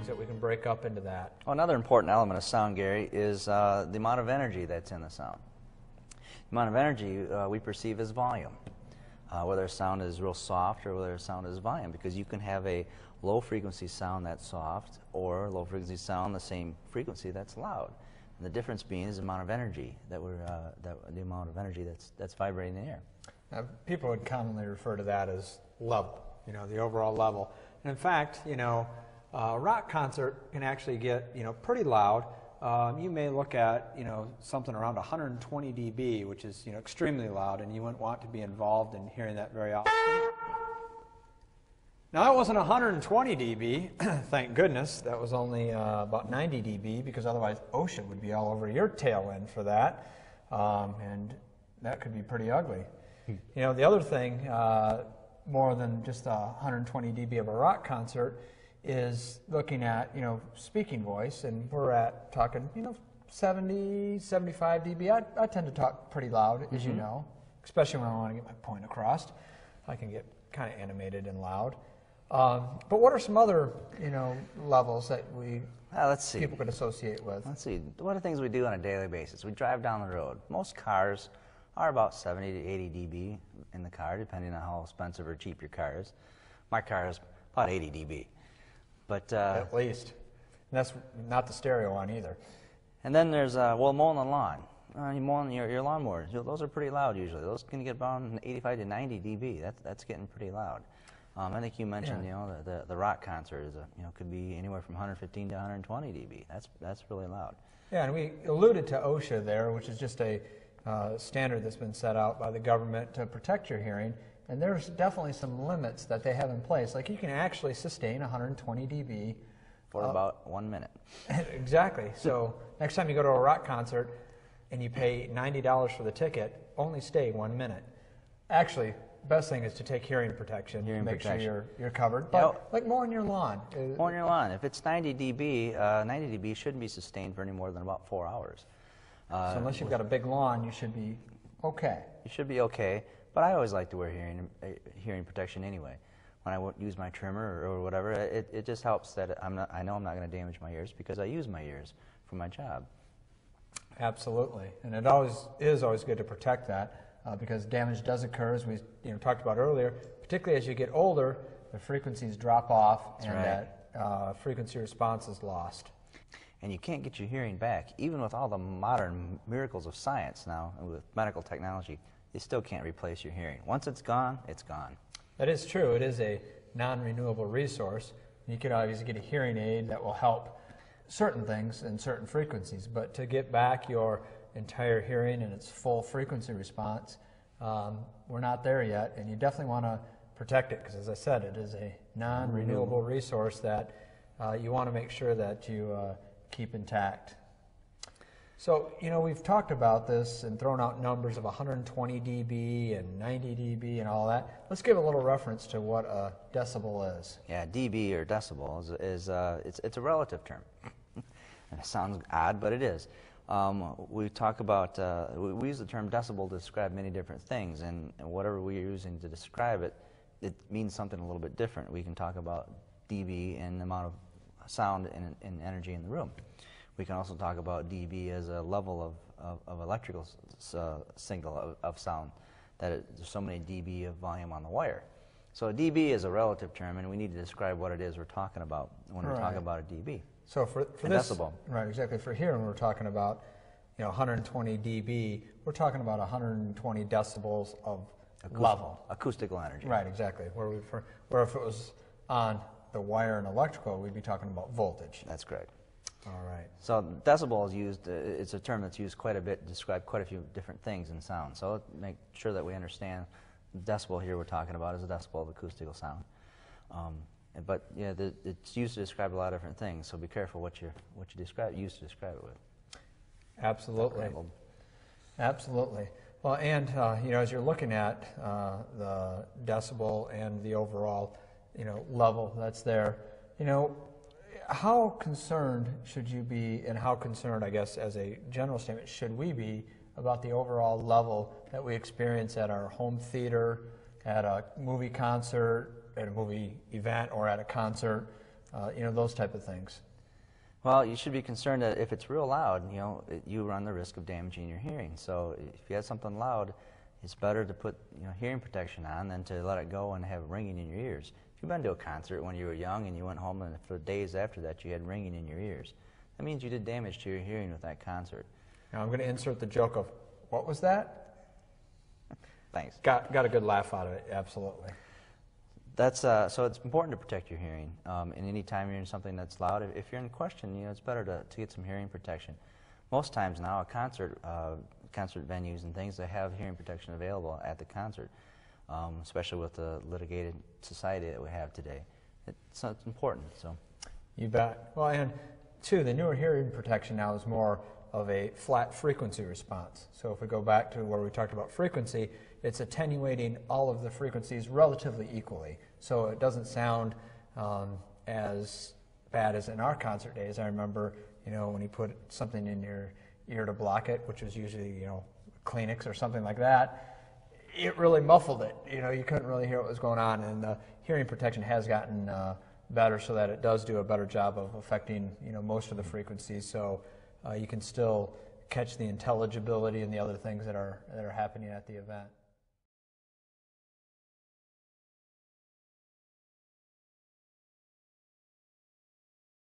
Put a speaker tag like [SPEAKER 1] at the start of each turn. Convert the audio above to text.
[SPEAKER 1] things that we can break up into that.
[SPEAKER 2] Well, another important element of sound, Gary, is the amount of energy that's in the sound. The amount of energy we perceive as volume, whether a sound is real soft or whether a sound is volume, because you can have a low-frequency sound that's soft or low-frequency sound the same frequency that's loud. And the difference being is the amount of energy that's vibrating in the air.
[SPEAKER 1] Now, people would commonly refer to that as level, the overall level. And in fact, a rock concert can actually get, pretty loud. You may look at, something around 120 dB, which is, extremely loud, and you wouldn't want to be involved in hearing that very often. Now, that wasn't 120 dB, thank goodness. That was only about 90 dB, because otherwise OSHA would be all over your tail end for that, and that could be pretty ugly. The other thing, more than just 120 dB of a rock concert, is looking at, speaking voice, and we're talking, 70, 75 dB. I tend to talk pretty loud, as you know, especially when I want to get my point across. I can get kind of animated and loud. But what are some other, levels that people could associate with?
[SPEAKER 2] Let's see. What are things we do on a daily basis? We drive down the road. Most cars are about 70 to 80 dB in the car, depending on how expensive or cheap your car is. My car is about 80 dB. But,
[SPEAKER 1] at least. And that's not the stereo one either.
[SPEAKER 2] And then there's, mowing the lawn. You're mowing your lawnmowers. Those are pretty loud usually. Those can get about 85 to 90 dB. That's getting pretty loud. I think you mentioned, the rock concert is could be anywhere from 115 to 120 dB. That's really loud.
[SPEAKER 1] Yeah, and we alluded to OSHA there, which is just a standard that's been set out by the government to protect your hearing. And there's definitely some limits that they have in place. Like you can actually sustain 120 dB
[SPEAKER 2] for about 1 minute.
[SPEAKER 1] Exactly. So next time you go to a rock concert and you pay $90 for the ticket, only stay 1 minute. Actually, best thing is to take hearing protection. Make sure you're covered. But like mowing your lawn.
[SPEAKER 2] Mowing your lawn. If it's 90 dB shouldn't be sustained for any more than about 4 hours.
[SPEAKER 1] So unless you've got a big lawn, you should be okay.
[SPEAKER 2] You should be okay. But I always like to wear hearing protection anyway. When I use my trimmer or whatever, it just helps that I know I'm not going to damage my ears because I use my ears for my job.
[SPEAKER 1] Absolutely, and it is always good to protect that because damage does occur, as we talked about earlier. Particularly as you get older, the frequencies drop off, that frequency response is lost.
[SPEAKER 2] And you can't get your hearing back, even with all the modern miracles of science now and with medical technology. You still can't replace your hearing. Once it's gone, it's gone.
[SPEAKER 1] That is true. It is a non-renewable resource. You can obviously get a hearing aid that will help certain things and certain frequencies, but to get back your entire hearing and its full frequency response, we're not there yet, and you definitely want to protect it because, as I said, it is a non-renewable resource that you want to make sure that you keep intact. So, we've talked about this and thrown out numbers of 120 dB and 90 dB and all that. Let's give a little reference to what a decibel is.
[SPEAKER 2] Yeah, dB or decibel is it's a relative term. And it sounds odd, but it is. We talk about, we use the term decibel to describe many different things, and whatever we're using to describe it, it means something a little bit different. We can talk about dB and the amount of sound and energy in the room. We can also talk about dB as a level of electrical signal of sound, that there's so many dB of volume on the wire. So dB is a relative term, and we need to describe what it is we're talking about when we're talking about a dB.
[SPEAKER 1] So for this,
[SPEAKER 2] decibel.
[SPEAKER 1] Right, exactly. For here, when we're talking about 120 dB, we're talking about 120 decibels of level.
[SPEAKER 2] Acoustical energy.
[SPEAKER 1] Right, exactly. Where if it was on the wire and electrical, we'd be talking about voltage.
[SPEAKER 2] That's correct.
[SPEAKER 1] All right.
[SPEAKER 2] So decibel is used, it's a term that's used quite a bit to describe quite a few different things in sound. So make sure that we understand the decibel here we're talking about is a decibel of acoustical sound. But yeah, it's used to describe a lot of different things, so be careful what you use to describe it with.
[SPEAKER 1] Absolutely. Absolutely. Well, and as you're looking at the decibel and the overall level that's there, how concerned should you be, and how concerned, I guess, as a general statement, should we be about the overall level that we experience at our home theater, at a movie concert, at a movie event, or at a concert? those type of things.
[SPEAKER 2] Well, you should be concerned that if it's real loud, you run the risk of damaging your hearing. So if you have something loud, it's better to put hearing protection on than to let it go and have ringing in your ears. If you've been to a concert when you were young and you went home and for days after that you had ringing in your ears, that means you did damage to your hearing with that concert.
[SPEAKER 1] Now I'm going to insert the joke of, what was that?
[SPEAKER 2] Thanks.
[SPEAKER 1] Got a good laugh out of it, absolutely.
[SPEAKER 2] That's so it's important to protect your hearing. And any time you're in something that's loud, if you're in question, it's better to get some hearing protection. Most times now, a concert venues and things, they have hearing protection available at the concert, especially with the litigated society that we have today. It's important. So.
[SPEAKER 1] You bet. Well, and two, the newer hearing protection now is more of a flat frequency response. So if we go back to where we talked about frequency, it's attenuating all of the frequencies relatively equally. So it doesn't sound as bad as in our concert days. I remember, when you put something in your ear to block it, which was usually, Kleenex or something like that, it really muffled it. You couldn't really hear what was going on. And the hearing protection has gotten better so that it does do a better job of affecting, most of the frequencies. So you can still catch the intelligibility and the other things that are happening at the event.